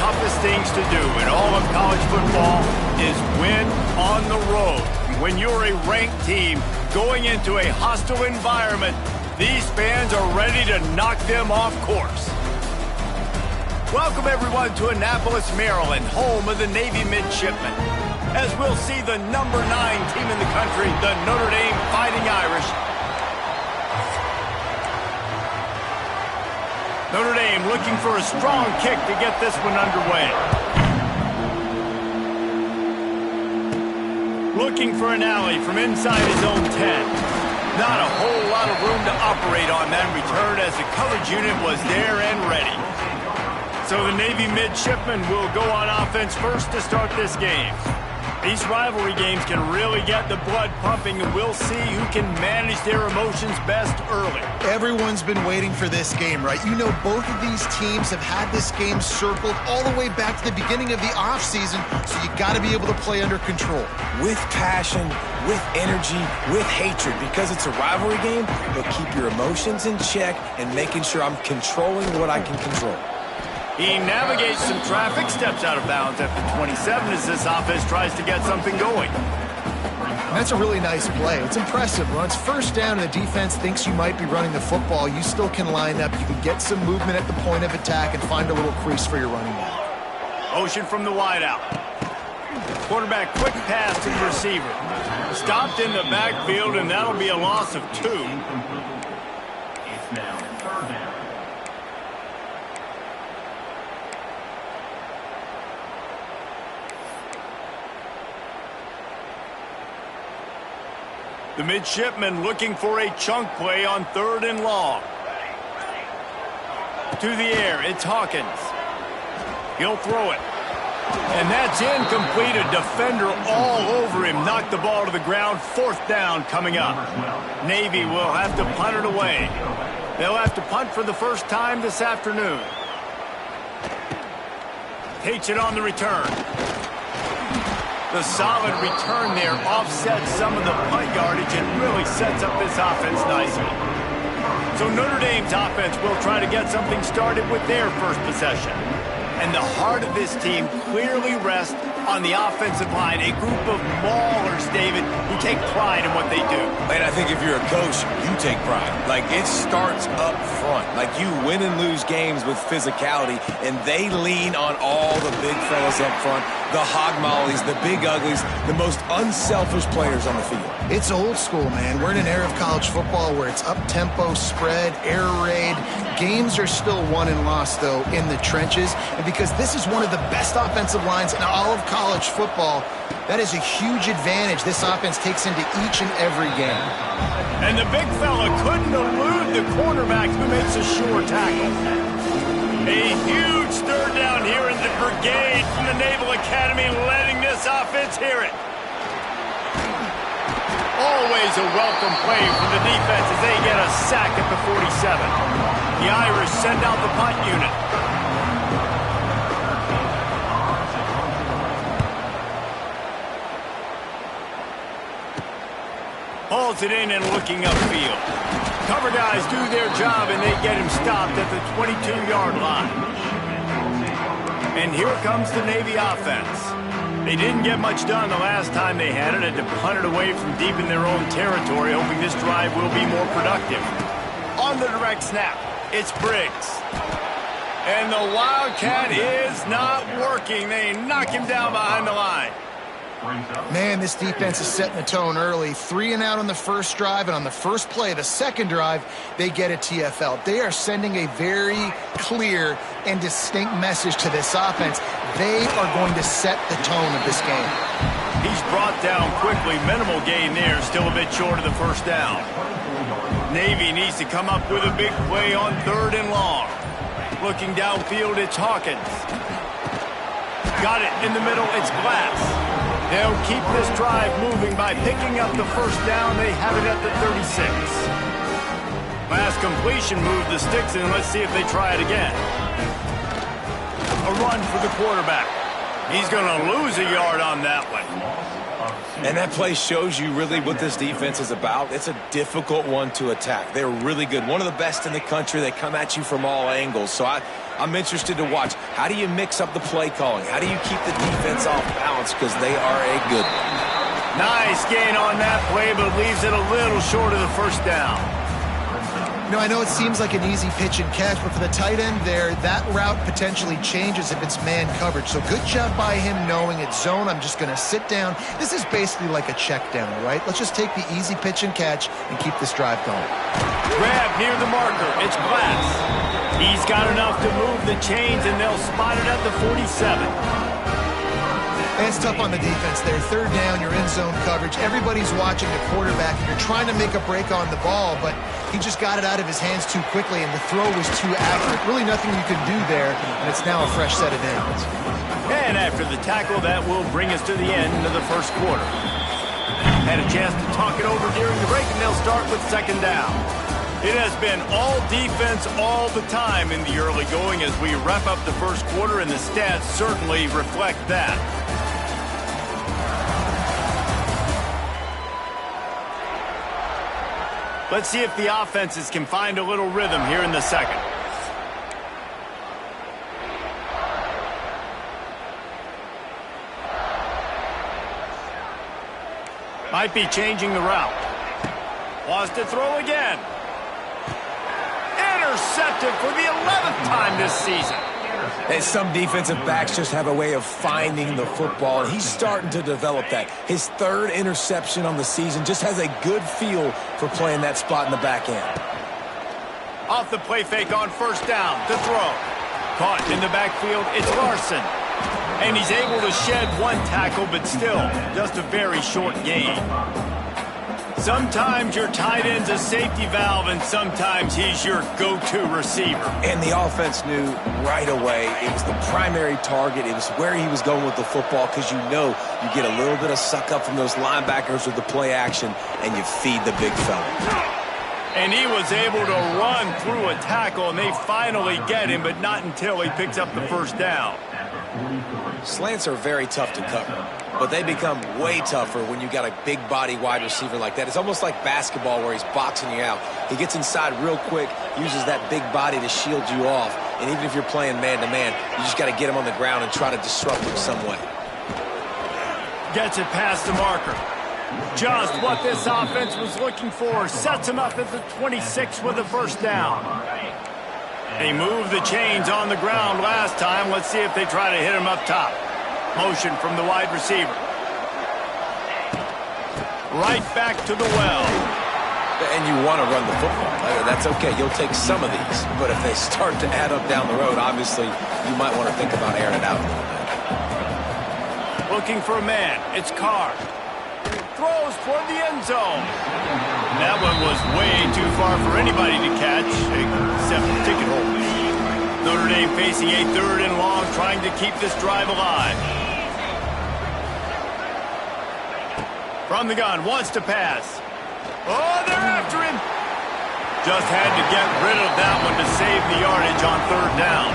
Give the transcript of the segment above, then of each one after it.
toughest things to do in all of college football is win on the road. When you're a ranked team going into a hostile environment, these fans are ready to knock them off course. Welcome, everyone, to Annapolis, Maryland, home of the Navy Midshipmen. As we'll see the #9 team in the country, the Notre Dame Fighting Irish. Notre Dame looking for a strong kick to get this one underway. Looking for an alley from inside his own 10. Not a whole lot of room to operate on that return as the coverage unit was there and ready. So the Navy Midshipmen will go on offense first to start this game. These rivalry games can really get the blood pumping, and we'll see who can manage their emotions best early. Everyone's been waiting for this game, right? You know, both of these teams have had this game circled all the way back to the beginning of the offseason, so you got to be able to play under control. With passion, with energy, with hatred, because it's a rivalry game, but keep your emotions in check and making sure I'm controlling what I can control. He navigates some traffic, steps out of bounds at the 27 as this offense tries to get something going. That's a really nice play. It's impressive. When it's first down and the defense thinks you might be running the football, you still can line up. You can get some movement at the point of attack and find a little crease for your running back. Motion from the wideout. Quarterback quick pass to the receiver. Stopped in the backfield, and that'll be a loss of 2. It's now third down. The midshipmen looking for a chunk play on 3rd and long. To the air, it's Hawkins. He'll throw it. And that's incomplete. A defender all over him. Knocked the ball to the ground. 4th down coming up. Navy will have to punt it away. They'll have to punt for the first time this afternoon. Takes it on the return. The solid return there offsets some of the punt yardage and really sets up this offense nicely. So Notre Dame's offense will try to get something started with their first possession. And the heart of this team clearly rests on the offensive line, a group of maulers, David, who take pride in what they do. And I think if you're a coach, you take pride. Like, it starts up front. Like, you win and lose games with physicality, and they lean on all the big fellas up front, the hog mollies, the big uglies, the most unselfish players on the field. It's old school, man. We're in an era of college football where it's up-tempo, spread, air raid. Games are still won and lost, though, in the trenches. And because this is one of the best offensive lines in all of college football, that is a huge advantage this offense takes into each and every game. And the big fella couldn't elude the cornerback who makes a sure tackle. A huge 3rd down here in the brigade from the Naval Academy, letting this offense hear it. Always a welcome play from the defense as they get a sack at the 47. The Irish send out the punt unit. Hauls it in and looking upfield. Cover guys do their job and they get him stopped at the 22-yard line. And here comes the Navy offense. They didn't get much done the last time they had it, to punt it away from deep in their own territory, hoping this drive will be more productive. On the direct snap, it's Briggs. And the Wildcat is not working. They knock him down behind the line. Man, this defense is setting the tone early. 3 and out on the first drive, and on the first play, the second drive, they get a TFL. They are sending a very clear and distinct message to this offense. They are going to set the tone of this game. He's brought down quickly. Minimal gain there, still a bit short of the first down. Navy needs to come up with a big play on 3rd and long. Looking downfield, it's Hawkins. Got it in the middle, it's Glass. They'll keep this drive moving by picking up the first down. They have it at the 36. Last completion moved the sticks in. Let's see if they try it again. A run for the quarterback. He's going to lose a yard on that one. And that play shows you really what this defense is about. It's a difficult one to attack. They're really good. One of the best in the country. They come at you from all angles. So I'm interested to watch. How do you mix up the play calling? How do you keep the defense off balance? Because they are a good one. Nice gain on that play, but leaves it a little short of the first down. I know it seems like an easy pitch and catch, but for the tight end there, that route potentially changes if it's man coverage. So good job by him knowing it's zone. I'm just going to sit down. This is basically like a check down, right? Let's just take the easy pitch and catch and keep this drive going. Grab near the marker. It's Glass. He's got enough to move the chains, and they'll spot it at the 47. And it's tough on the defense there. Third down, you're in zone coverage. Everybody's watching the quarterback. You're trying to make a break on the ball, but he just got it out of his hands too quickly, and the throw was too accurate. Really nothing you can do there, and it's now a fresh set of downs. And after the tackle, that will bring us to the end of the first quarter. Had a chance to talk it over during the break, and they'll start with second down. It has been all defense all the time in the early going as we wrap up the first quarter, and the stats certainly reflect that. Let's see if the offenses can find a little rhythm here in the second. Might be changing the route. Wants to throw again. Intercepted for the 11th time this season. And some defensive backs just have a way of finding the football, and he's starting to develop that. His third interception on the season, just has a good feel for playing that spot in the back end. Off the play fake on first down to throw. Caught in the backfield, it's Larson. And he's able to shed one tackle, but still just a very short gain. Sometimes your tight end's a safety valve, and sometimes he's your go-to receiver. And the offense knew right away it was the primary target. It was where he was going with the football, because you know you get a little bit of suck up from those linebackers with the play action, and you feed the big fella. And he was able to run through a tackle, and they finally get him, but not until he picks up the first down. Slants are very tough to cover, but they become way tougher when you got a big body wide receiver like that. It's almost like basketball where he's boxing you out. He gets inside real quick, uses that big body to shield you off, and even if you're playing man-to-man, you just got to get him on the ground and try to disrupt him some way. Gets it past the marker. Just what this offense was looking for. Sets him up at the 26 with a first down. They moved the chains on the ground last time. Let's see if they try to hit him up top. Motion from the wide receiver. Right back to the well. And you want to run the football. That's okay. You'll take some of these. But if they start to add up down the road, obviously, you might want to think about airing it out a little bit. Looking for a man. It's Carr. Throws toward the end zone. That one was way too far for anybody to catch, except the ticket holder. Notre Dame facing a third and long, trying to keep this drive alive. From the gun, wants to pass. Oh, they're after him. Just had to get rid of that one to save the yardage on third down.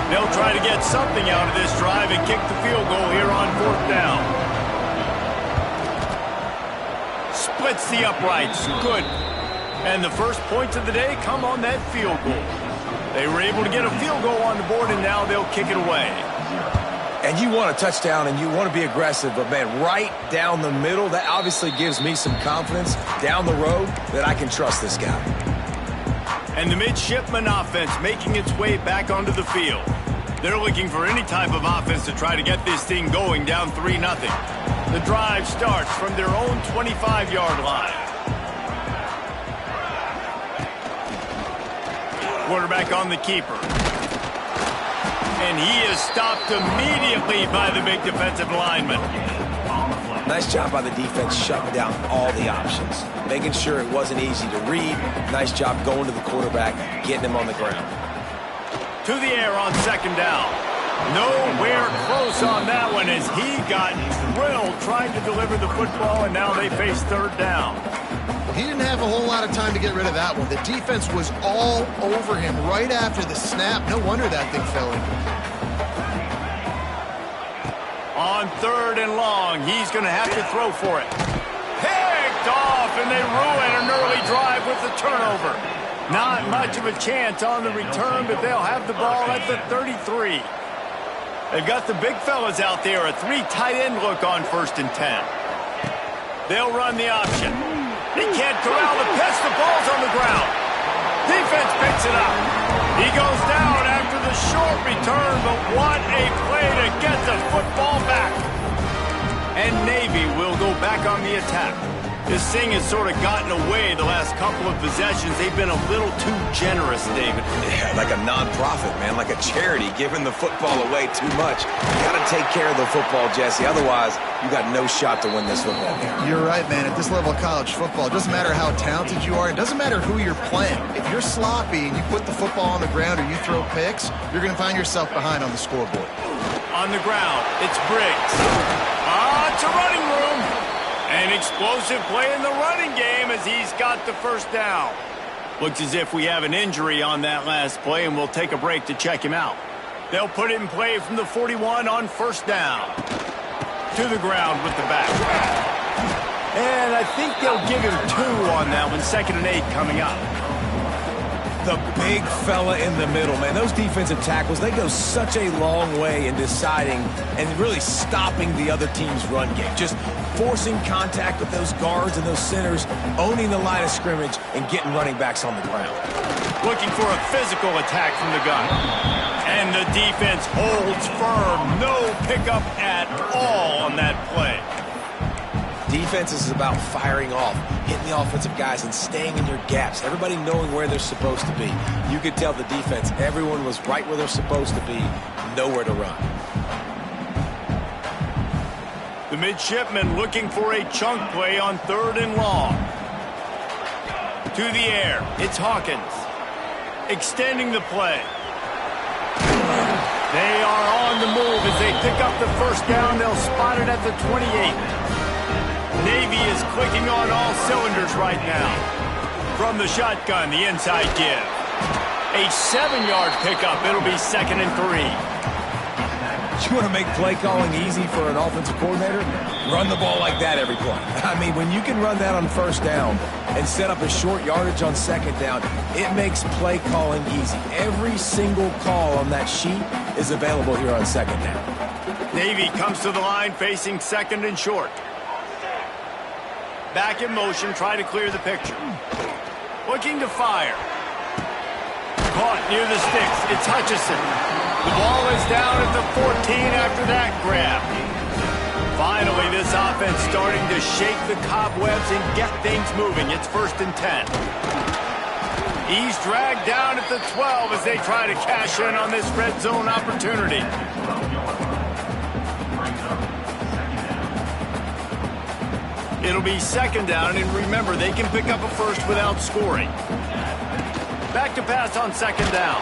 They'll try to get something out of this drive and kick the field goal here on fourth down. Splits the uprights. Good. And the first points of the day come on that field goal. They were able to get a field goal on the board, and now they'll kick it away. And you want a touchdown, and you want to be aggressive, but, man, right down the middle, that obviously gives me some confidence down the road that I can trust this guy. And the midshipman offense making its way back onto the field. They're looking for any type of offense to try to get this thing going down 3-0. The drive starts from their own 25-yard line. Quarterback on the keeper. And he is stopped immediately by the big defensive lineman. Nice job by the defense shutting down all the options, making sure it wasn't easy to read. Nice job going to the quarterback, getting him on the ground. To the air on second down. Nowhere close on that one as he got drilled trying to deliver the football, and now they face third down. He didn't have a whole lot of time to get rid of that one. The defense was all over him right after the snap. No wonder that thing fell in. On 3rd and long, he's going to have to throw for it. Picked off, and they ruin an early drive with the turnover. Not much of a chance on the return, but they'll have the ball at the 33. They've got the big fellas out there, a 3 tight end look on 1st and 10. They'll run the option. They can't corral the pitch. The ball's on the ground. Defense picks it up. He goes down after the short return, but what a play to get the football back. And Navy will go back on the attack. This thing has sort of gotten away the last couple of possessions. They've been a little too generous, David. Yeah, like a non-profit, man, like a charity, giving the football away too much. You got to take care of the football, Jesse. Otherwise, you got no shot to win this football game. You're right, man. At this level of college football, it doesn't matter how talented you are. It doesn't matter who you're playing. If you're sloppy and you put the football on the ground or you throw picks, you're going to find yourself behind on the scoreboard. On the ground, it's Briggs. It's a running room. An explosive play in the running game as he's got the 1st down. Looks as if we have an injury on that last play, and we'll take a break to check him out. They'll put it in play from the 41 on 1st down. To the ground with the back. And I think they'll give him 2 on that one. 2nd and 8 coming up. The big fella in the middle, man. Those defensive tackles, they go such a long way in deciding and really stopping the other team's run game. Just forcing contact with those guards and those centers, owning the line of scrimmage, and getting running backs on the ground. Looking for a physical attack from the gun. And the defense holds firm. No pickup at all on that play. Defense is about firing off, hitting the offensive guys, and staying in your gaps. Everybody knowing where they're supposed to be. You could tell the defense, everyone was right where they're supposed to be, nowhere to run. The midshipman looking for a chunk play on 3rd and long. To the air, it's Hawkins. Extending the play. They are on the move as they pick up the 1st down. They'll spot it at the 28. Navy is clicking on all cylinders right now. From the shotgun, the inside give. A 7-yard pickup. It'll be 2nd and 3. You want to make play calling easy for an offensive coordinator? Run the ball like that every play. I mean, when you can run that on 1st down and set up a short yardage on 2nd down, it makes play calling easy. Every single call on that sheet is available here on 2nd down. Navy comes to the line facing 2nd and short. Back in motion, try to clear the picture. Looking to fire. Caught near the sticks. It's Hutchison. The ball is down at the 14 after that grab. Finally, this offense starting to shake the cobwebs and get things moving. It's 1st and 10. He's dragged down at the 12 as they try to cash in on this red zone opportunity. It'll be 2nd down, and remember, they can pick up a 1st without scoring. Back to pass on 2nd down.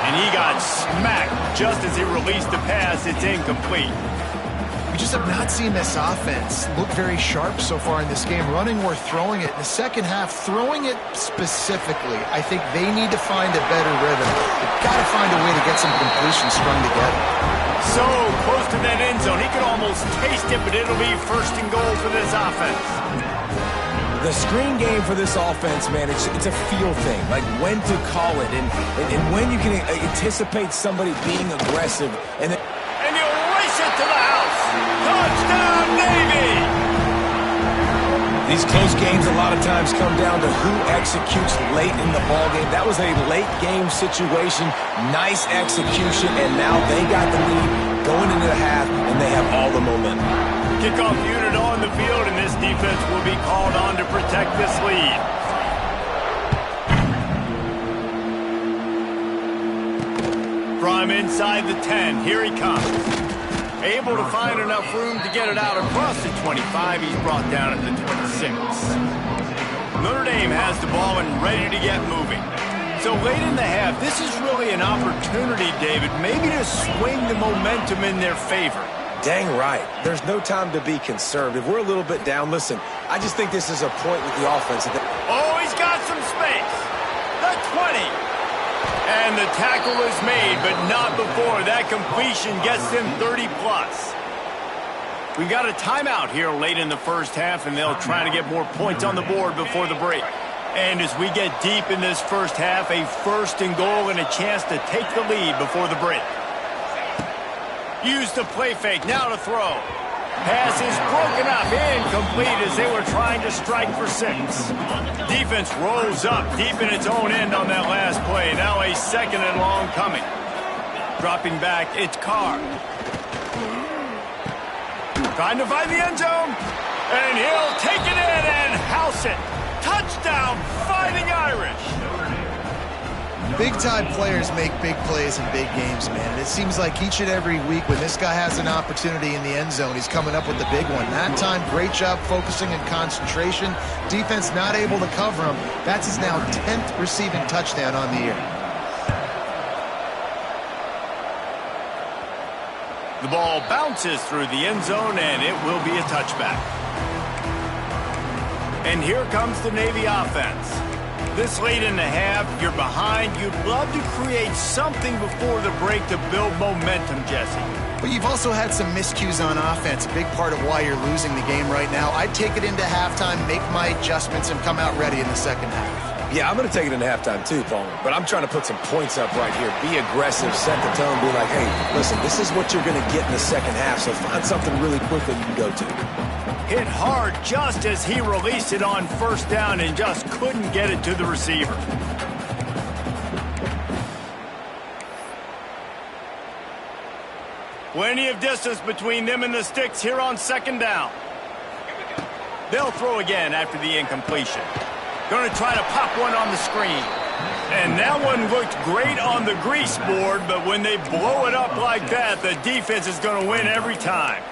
And he got smacked just as he released the pass. It's incomplete. We just have not seen this offense look very sharp so far in this game, running or throwing it. In the second half, throwing it specifically, I think they need to find a better rhythm. They've got to find a way to get some completions strung together. So close to that end zone, he could almost taste it, but it'll be 1st and goal for this offense. The screen game for this offense, man, it's a feel thing, like when to call it and when you can anticipate somebody being aggressive. And he'll race it to the house. Touchdown, Navy! These close games a lot of times come down to who executes late in the ball game. That was a late game situation, nice execution, and now they got the lead going into the half, and they have all the momentum. Kickoff unit on the field, and this defense will be called on to protect this lead. From inside the 10, here he comes. Able to find enough room to get it out across the 25. He's brought down at the 26. Notre Dame has the ball and ready to get moving. So late in the half, this is really an opportunity, David, maybe to swing the momentum in their favor. Dang right. There's no time to be conservative. We're a little bit down. Listen, I just think this is a point with the offense. Oh, he's got some space. The 20. And the tackle is made, but not before that completion gets them 30+. We got a timeout here late in the first half, and they'll try to get more points on the board before the break. And as we get deep in this first half, a 1st and goal and a chance to take the lead before the break. Use the play fake, now to throw. Pass is broken up, incomplete as they were trying to strike for 6. Defense rolls up deep in its own end on that last play. Now a 2nd and long coming. Dropping back, it's Carr. Trying to find the end zone. And he'll take it in and house it. Touchdown, Fighting Irish. Big-time players make big plays in big games, man. And it seems like each and every week when this guy has an opportunity in the end zone, he's coming up with the big one. That time, great job focusing and concentration. Defense not able to cover him. That's his now 10th receiving touchdown on the year. The ball bounces through the end zone, and it will be a touchback. And here comes the Navy offense. This late in the half, you're behind. You'd love to create something before the break to build momentum, Jesse. But you've also had some miscues on offense, a big part of why you're losing the game right now. I'd take it into halftime, make my adjustments, and come out ready in the second half. Yeah, I'm going to take it into halftime too, Palmer. But I'm trying to put some points up right here. Be aggressive, set the tone, be like, hey, listen, this is what you're going to get in the second half, so find something really quick that you can go to. Hit hard just as he released it on 1st down and just couldn't get it to the receiver. Plenty of distance between them and the sticks here on 2nd down. They'll throw again after the incompletion. Going to try to pop one on the screen. And that one looked great on the grease board, but when they blow it up like that, the defense is going to win every time.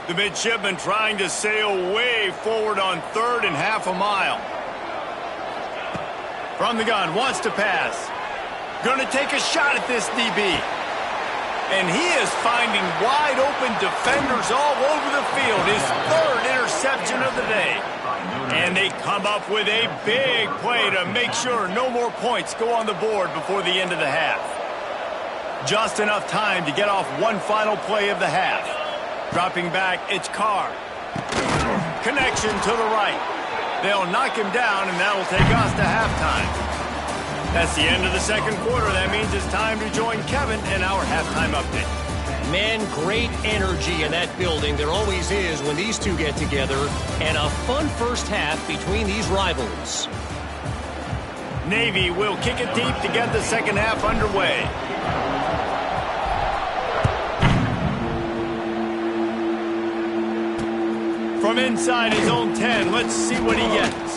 The midshipman trying to sail way forward on 3rd and half a mile. From the gun, wants to pass. Going to take a shot at this DB. And he is finding wide open defenders all over the field. His 3rd interception of the day. And they come up with a big play to make sure no more points go on the board before the end of the half. Just enough time to get off one final play of the half. Dropping back, it's Carr. Connection to the right. They'll knock him down, and that'll take us to halftime. That's the end of the 2nd quarter. That means it's time to join Kevin in our halftime update. Man, great energy in that building. There always is when these two get together. And a fun first half between these rivals. Navy will kick it deep to get the second half underway. From inside his own 10, let's see what he gets.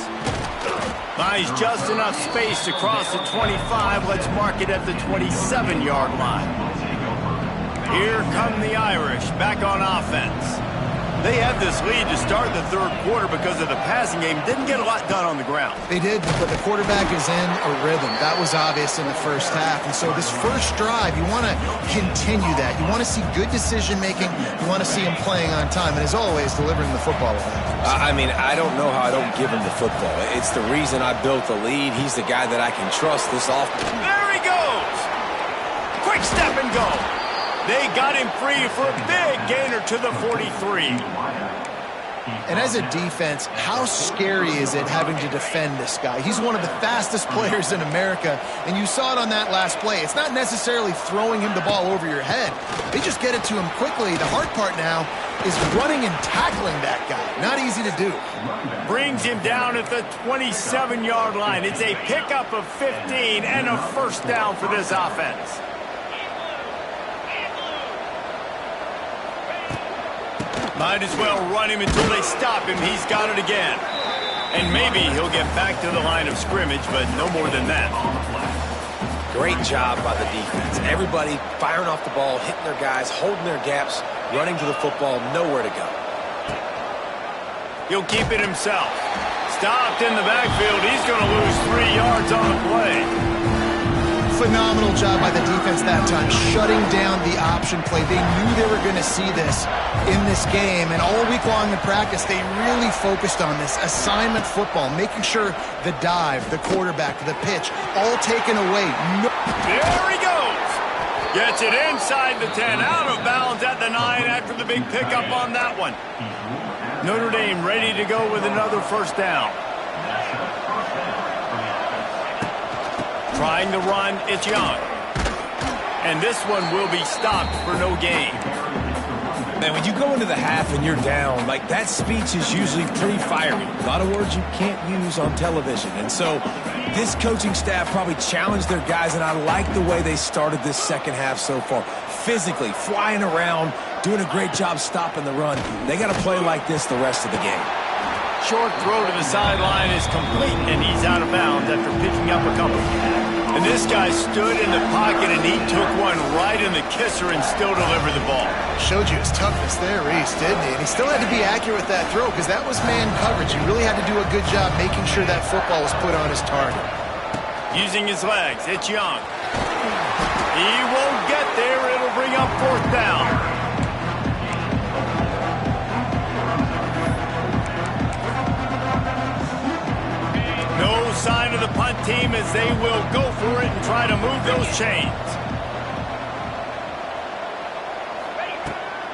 Buys just enough space to cross the 25. Let's mark it at the 27-yard line. Here come the Irish back on offense. They had this lead to start the 3rd quarter because of the passing game. Didn't get a lot done on the ground. They did, but the quarterback is in a rhythm. That was obvious in the first half. And so this first drive, you want to continue that. You want to see good decision-making. You want to see him playing on time. And as always, delivering the football. I mean, I don't know how I don't give him the football. It's the reason I built the lead. He's the guy that I can trust this offense. There he goes. Quick step and go. They got him free for a big gainer to the 43. And as a defense, how scary is it having to defend this guy? He's one of the fastest players in America, and you saw it on that last play. It's not necessarily throwing him the ball over your head. They just get it to him quickly. The hard part now is running and tackling that guy. Not easy to do. Brings him down at the 27-yard line. It's a pickup of 15 and a 1st down for this offense. Might as well run him until they stop him. He's got it again. And maybe he'll get back to the line of scrimmage, but no more than that. Great job by the defense. Everybody firing off the ball, hitting their guys, holding their gaps, running to the football, nowhere to go. He'll keep it himself. Stopped in the backfield. He's going to lose 3 yards on the play. Phenomenal job by the defense that time, shutting down the option play. They knew they were going to see this in this game, and all week long in practice, they really focused on this assignment football, making sure the dive, the quarterback, the pitch, all taken away. There he goes. Gets it inside the 10, out of bounds at the 9 after the big pickup on that one. Notre Dame ready to go with another first down. Trying to run, it's Young. And this one will be stopped for no gain. Man, when you go into the half and you're down, like, that speech is usually pretty fiery. A lot of words you can't use on television. And so this coaching staff probably challenged their guys, and I like the way they started this second half so far. Physically, flying around, doing a great job stopping the run. They got to play like this the rest of the game. Short throw to the sideline is complete, and he's out of bounds after picking up a couple. And this guy stood in the pocket, and he took one right in the kisser and still delivered the ball. Showed you his toughness there, Reese, didn't he? And he still had to be accurate with that throw because that was man coverage. He really had to do a good job making sure that football was put on his target. Using his legs, it's Young. He won't get there. It'll bring up fourth down. No sign of the punt team as they will go for it and try to move those chains.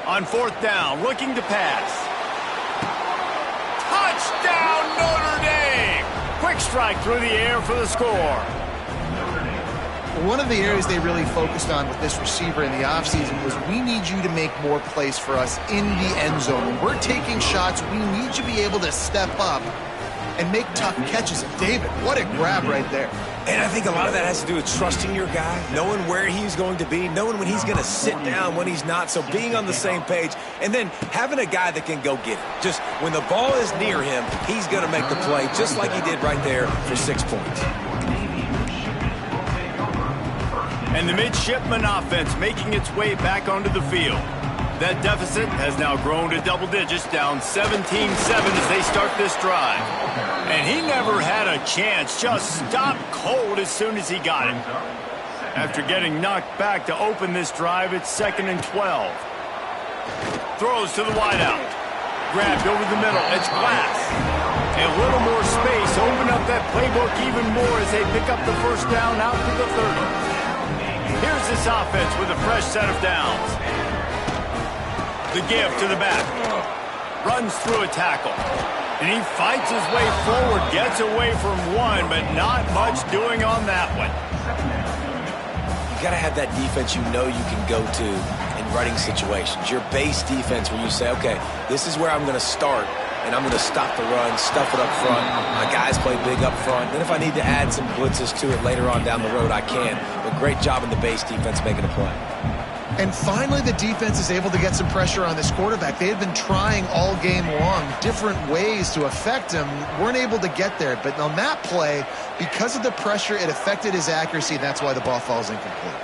On fourth down, looking to pass. Touchdown, Notre Dame! Quick strike through the air for the score. One of the areas they really focused on with this receiver in the offseason was we need you to make more plays for us in the end zone. When we're taking shots, we need you to be able to step up and make tough catches. And David, what a grab right there. And I think a lot of that has to do with trusting your guy, knowing where he's going to be, knowing when he's going to sit down, when he's not, so being on the same page, and then having a guy that can go get it. Just when the ball is near him, he's going to make the play, just like he did right there for 6 points. And the midshipman offense making its way back onto the field. That deficit has now grown to double digits, down 17-7 as they start this drive. And he never had a chance, just stopped cold as soon as he got it. After getting knocked back to open this drive, it's 2nd and 12. Throws to the wideout. Grabbed over the middle, it's Glass. A little more space, open up that playbook even more as they pick up the first down out to the 30. Here's this offense with a fresh set of downs. The give to the back. Runs through a tackle. And he fights his way forward, gets away from one, but not much doing on that one. You got to have that defense you know you can go to in running situations. Your base defense where you say, okay, this is where I'm going to start, and I'm going to stop the run, stuff it up front. My guys play big up front. Then if I need to add some blitzes to it later on down the road, I can. But great job in the base defense making a play. And finally, the defense is able to get some pressure on this quarterback. They had been trying all game long different ways to affect him, weren't able to get there. But on that play, because of the pressure, it affected his accuracy. That's why the ball falls incomplete.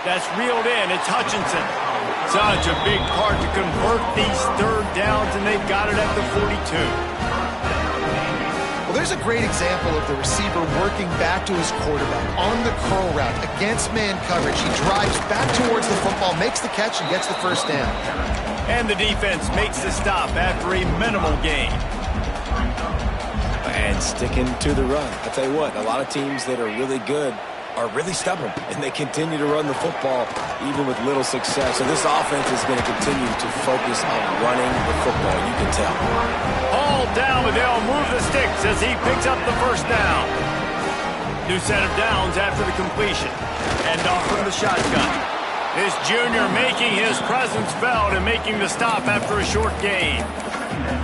That's reeled in. It's Hutchinson. Such a big part to convert these third downs, and they've got it at the 42. Well, there's a great example of the receiver working back to his quarterback on the curl route against man coverage. He drives back towards the football, makes the catch, and gets the first down. And the defense makes the stop after a minimal gain. And sticking to the run. I tell you what, a lot of teams that are really good are really stubborn, and they continue to run the football even with little success. So this offense is going to continue to focus on running the football, you can tell. All down, but they'll move the sticks as he picks up the first down. New set of downs after the completion. And off from the shotgun. This junior making his presence felt and making the stop after a short gain.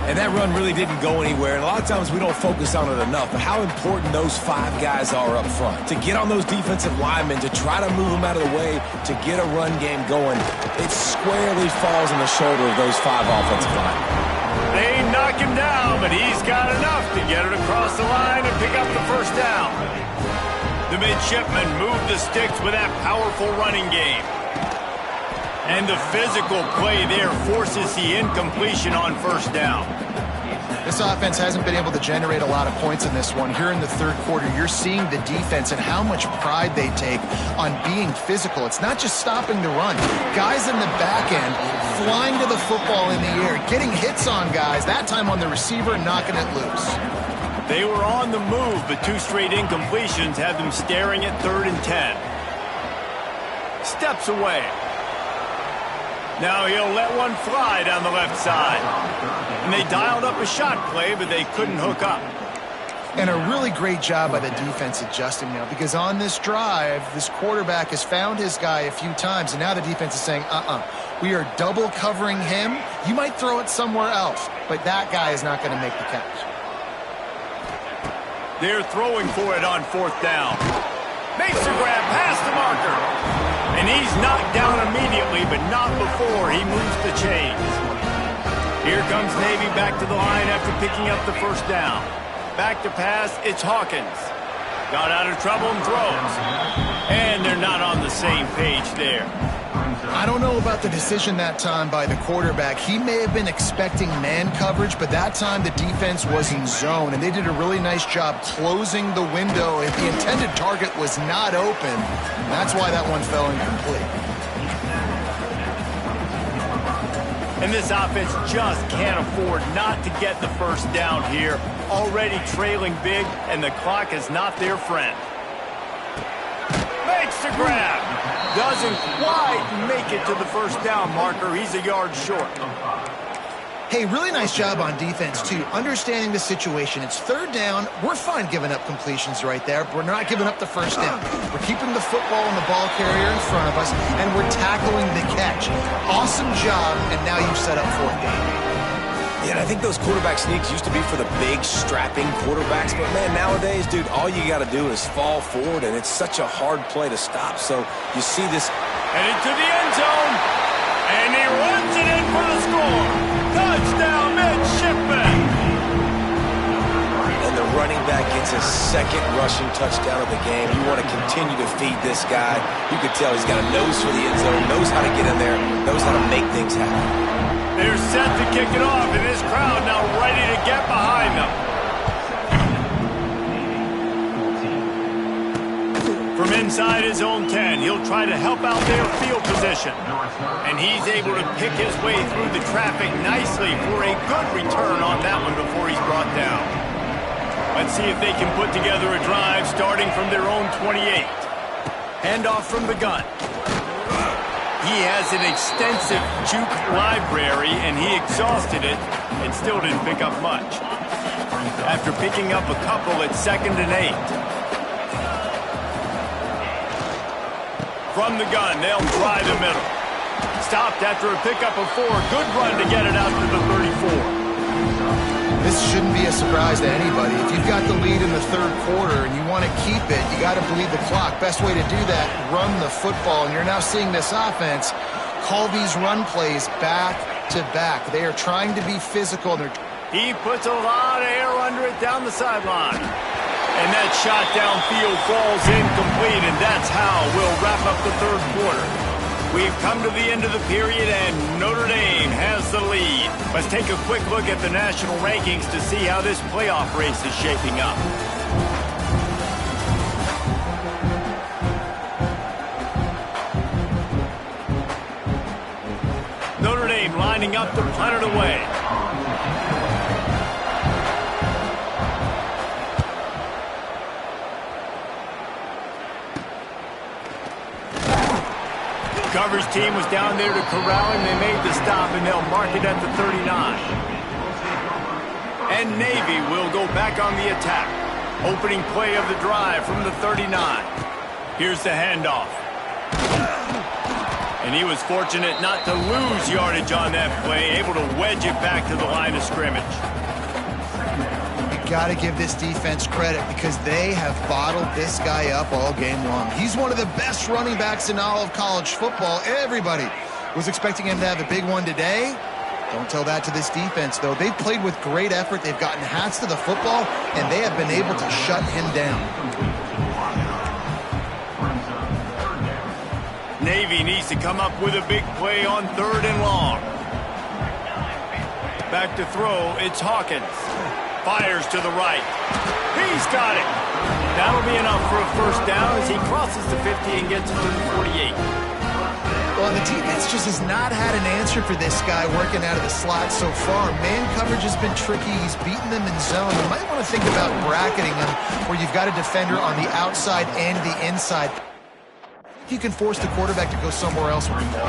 And that run really didn't go anywhere. And a lot of times we don't focus on it enough, but how important those 5 guys are up front. To get on those defensive linemen, to try to move them out of the way, to get a run game going, it squarely falls on the shoulder of those 5 offensive linemen. They knock him down, but he's got enough to get it across the line and pick up the first down. The midshipmen move the sticks with that powerful running game. And the physical play there forces the incompletion on first down. This offense hasn't been able to generate a lot of points in this one. Here in the third quarter, you're seeing the defense and how much pride they take on being physical. It's not just stopping the run. Guys in the back end flying to the football in the air, getting hits on guys, that time on the receiver, knocking it loose. They were on the move, but 2 straight incompletions had them staring at 3rd and 10. steps away. Now he'll let one fly down the left side. And they dialed up a shot play, but they couldn't hook up. And a really great job by the defense adjusting now, because on this drive, this quarterback has found his guy a few times, and now the defense is saying, we are double covering him. You might throw it somewhere else, but that guy is not going to make the catch. They're throwing for it on 4th down. Makes the grab past the marker. And he's knocked down immediately, but not before he moves the chains. Here comes Navy back to the line after picking up the 1st down. Back to pass, it's Hawkins. Got out of trouble and throws. And they're not on the same page there. I don't know about the decision that time by the quarterback. He may have been expecting man coverage, but that time the defense was in zone, and they did a really nice job closing the window. If the intended target was not open, that's why that one fell incomplete. And this offense just can't afford not to get the 1st down here. Already trailing big, and the clock is not their friend. Makes the grab. Doesn't quite make it to the 1st down marker. He's a yard short. Hey, really nice job on defense, too. Understanding the situation. It's 3rd down. We're fine giving up completions right there. We're not giving up the 1st down. We're keeping the football and the ball carrier in front of us, and we're tackling the catch. Awesome job, and now you've set up 4th down. Yeah, and I think those quarterback sneaks used to be for the big, strapping quarterbacks. But, man, nowadays, dude, all you got to do is fall forward, and it's such a hard play to stop. So you see this. Headed to the end zone, and he runs it in for the score. Touchdown, midshipman. And the running back gets his 2nd rushing touchdown of the game. You want to continue to feed this guy. You can tell he's got a nose for the end zone, knows how to get in there, knows how to make things happen. They're set to kick it off, and this crowd now ready to get behind them. From inside his own 10, he'll try to help out their field position. And he's able to pick his way through the traffic nicely for a good return on that one before he's brought down. Let's see if they can put together a drive starting from their own 28. Handoff from the gun. He has an extensive juke library, and he exhausted it and still didn't pick up much. After picking up a couple, it's 2nd and 8. From the gun, they'll try the middle. Stopped after a pickup of 4. Good run to get it out to the 34. This shouldn't be a surprise to anybody. If you've got the lead in the 3rd quarter and you want to keep it, you got to bleed the clock. Best way to do that, run the football. And you're now seeing this offense call these run plays back to back. They are trying to be physical. He puts a lot of air under it down the sideline. And that shot downfield falls incomplete, and that's how we'll wrap up the 3rd quarter. We've come to the end of the period, and Notre Dame has the lead. Let's take a quick look at the national rankings to see how this playoff race is shaping up. Notre Dame lining up to punt it away. Coverage team was down there to corral him. They made the stop, and they'll mark it at the 39. And Navy will go back on the attack. Opening play of the drive from the 39. Here's the handoff. And he was fortunate not to lose yardage on that play, able to wedge it back to the line of scrimmage. Got to give this defense credit because they have bottled this guy up all game long. He's one of the best running backs in all of college football. Everybody was expecting him to have a big one today. Don't tell that to this defense, though. They've played with great effort. They've gotten hats to the football, and they have been able to shut him down. Navy needs to come up with a big play on 3rd and long. Back to throw, it's Hawkins. Fires to the right. He's got it. That'll be enough for a 1st down as he crosses the 50 and gets it to the 48. Well, the defense just has not had an answer for this guy working out of the slot so far. Man coverage has been tricky. He's beaten them in zone. You might want to think about bracketing him where you've got a defender on the outside and the inside. you can force the quarterback to go somewhere else with the ball.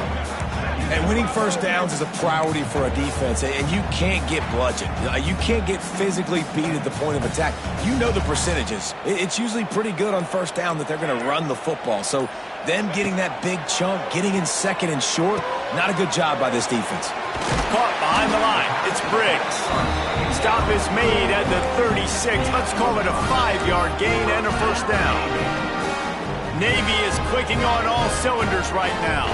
And winning first downs is a priority for a defense, and you can't get bludgeoned. You can't get physically beat at the point of attack. You know the percentages. It's usually pretty good on first down that they're going to run the football. So them getting that big chunk, getting in second and short, not a good job by this defense. Caught behind the line. It's Briggs. Stop is made at the 36. Let's call it a 5-yard gain and a first down. Navy is clicking on all cylinders right now.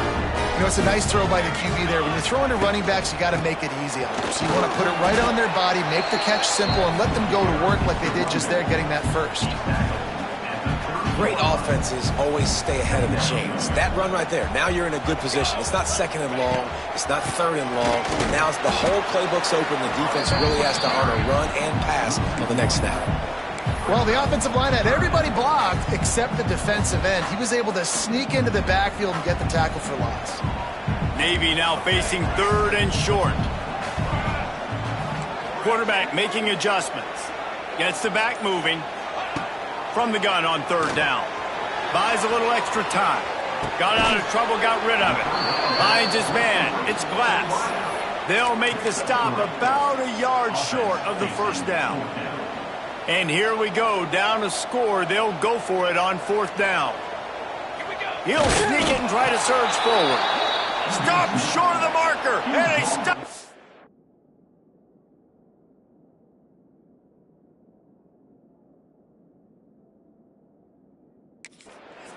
You know, it's a nice throw by the QB there. When you're throwing to running backs, you got to make it easy on them. So you want to put it right on their body, make the catch simple, and let them go to work like they did just there, getting that first. Great offenses always stay ahead of the chains. That run right there, now you're in a good position. It's not second and long. It's not third and long. Now the whole playbook's open. The defense really has to honor run and pass on the next snap. Well, the offensive line had everybody blocked except the defensive end. He was able to sneak into the backfield and get the tackle for loss. Navy now facing third and short. Quarterback making adjustments. Gets the back moving. From the gun on third down. Buys a little extra time. Got out of trouble, got rid of it. Finds his man. It's Glass. They'll make the stop about a yard short of the first down. And here we go, down a score. They'll go for it on fourth down. He'll sneak it and try to surge forward. Stop short of the marker, and a stop.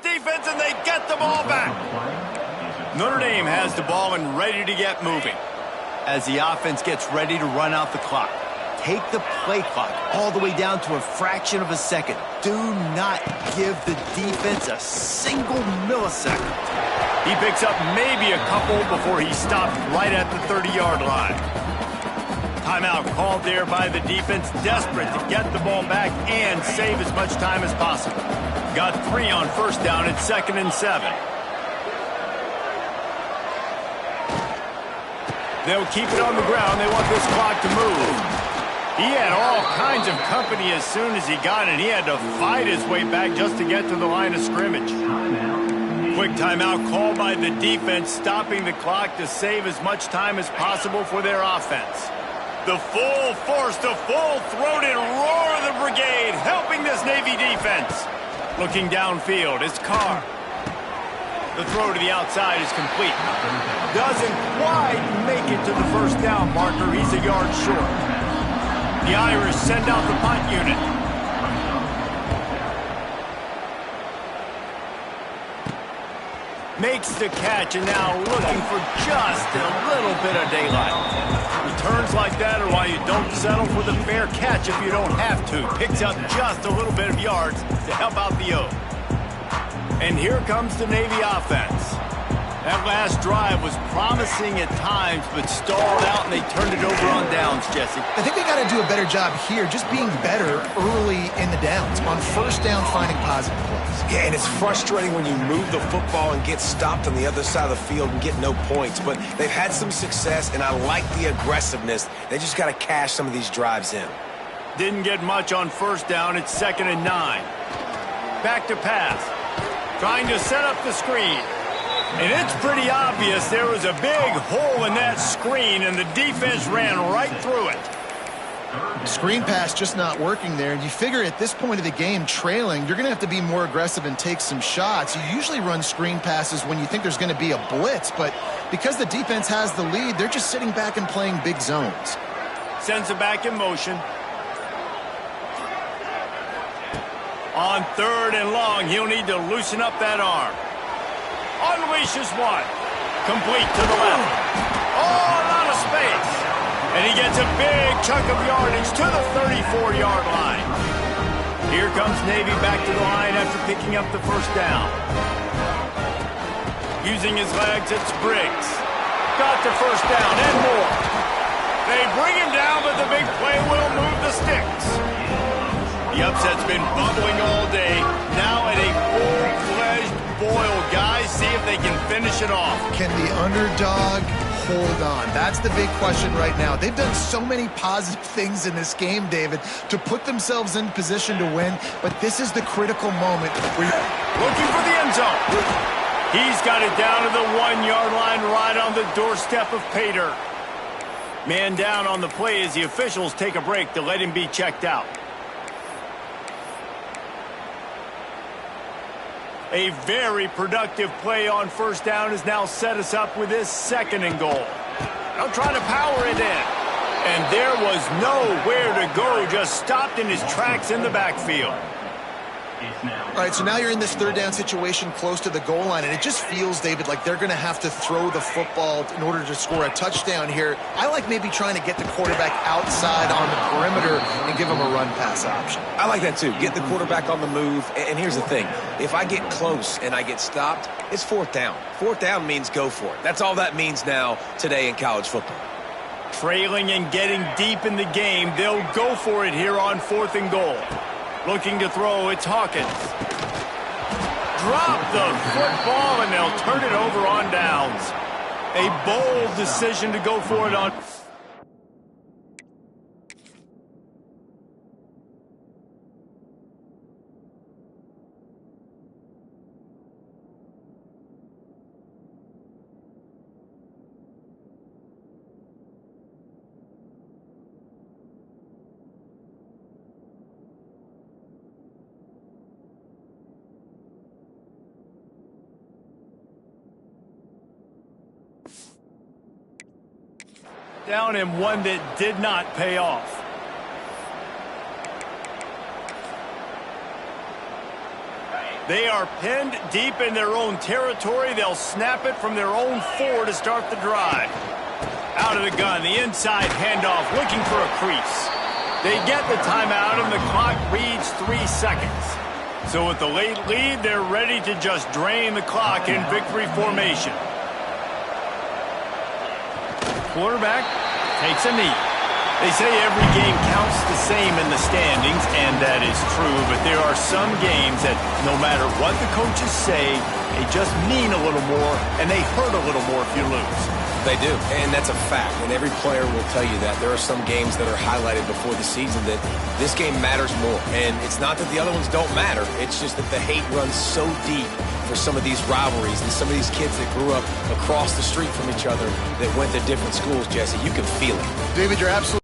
Defense, and they get the ball back. Notre Dame has the ball and ready to get moving. As the offense gets ready to run out the clock. Take the play clock all the way down to a fraction of a second. Do not give the defense a single millisecond. He picks up maybe a couple before he stopped right at the 30-yard line. Timeout called there by the defense, desperate to get the ball back and save as much time as possible. Got 3 on first down at 2nd and 7. They'll keep it on the ground. They want this clock to move. He had all kinds of company as soon as he got it. He had to fight his way back just to get to the line of scrimmage. Quick timeout called by the defense, stopping the clock to save as much time as possible for their offense. The full force, the full-throated roar of the brigade, helping this Navy defense. Looking downfield, it's Carr. The throw to the outside is complete. Doesn't quite make it to the first down marker. He's a yard short. The Irish send out the punt unit. Makes the catch, and now looking for just a little bit of daylight. Returns like that are why you don't settle for the fair catch if you don't have to. Picks up just a little bit of yards to help out the O. And here comes the Navy offense. That last drive was promising at times, but stalled out, and they turned it over on downs, Jesse. I think they got to do a better job here, just being better early in the downs. On first down, finding positive plays. Yeah, and it's frustrating when you move the football and get stopped on the other side of the field and get no points. But they've had some success, and I like the aggressiveness. They just got to cash some of these drives in. Didn't get much on first down. It's 2nd and 9. Back to pass. Trying to set up the screen. And it's pretty obvious there was a big hole in that screen, and the defense ran right through it. Screen pass just not working there. And you figure at this point of the game, trailing, you're going to have to be more aggressive and take some shots. You usually run screen passes when you think there's going to be a blitz, but because the defense has the lead, they're just sitting back and playing big zones. Sends it back in motion. On 3rd and long, he'll need to loosen up that arm. Unleashes one. Complete to the left. Oh, a lot of space. And he gets a big chunk of yardage to the 34-yard line. Here comes Navy back to the line after picking up the first down. Using his legs, it's Briggs. Got the first down and more. They bring him down, but the big play will move the sticks. The upset's been bubbling all day. Now at a full-fledged boil, guys. See if they can finish it off. Can the underdog hold on? That's the big question right now. They've done so many positive things in this game, David, to put themselves in position to win, but this is the critical moment where you're looking for the end zone. He's got it down to the 1-yard line right on the doorstep of pay dirt. Man down on the play as the officials take a break to let him be checked out. A very productive play on first down has now set us up with this 2nd and goal. They'll try to power it in. And there was nowhere to go, just stopped in his tracks in the backfield. All right, so now you're in this 3rd down situation close to the goal line, and it just feels, David, like they're going to have to throw the football in order to score a touchdown here. I like maybe trying to get the quarterback outside on the perimeter and give him a run-pass option. I like that too. Get the quarterback on the move. And here's the thing. If I get close and I get stopped, it's 4th down. 4th down means go for it. That's all that means now today in college football. Trailing and getting deep in the game, they'll go for it here on 4th and goal. Looking to throw, it's Hawkins. Drop the football, and they'll turn it over on downs. A bold decision to go for it on... down in one that did not pay off. They are pinned deep in their own territory. They'll snap it from their own 4 to start the drive. Out of the gun, the inside handoff, looking for a crease. They get the timeout, and the clock reads 3 seconds. So with the late lead, they're ready to just drain the clock in victory formation. Quarterback takes a knee. They say every game counts the same in the standings, and that is true, but there are some games that no matter what the coaches say, they just mean a little more, and they hurt a little more if you lose. They do, and that's a fact, and every player will tell you that. There are some games that are highlighted before the season that this game matters more, and it's not that the other ones don't matter. It's just that the hate runs so deep for some of these rivalries and some of these kids that grew up across the street from each other that went to different schools, Jesse. You can feel it. David, you're absolutely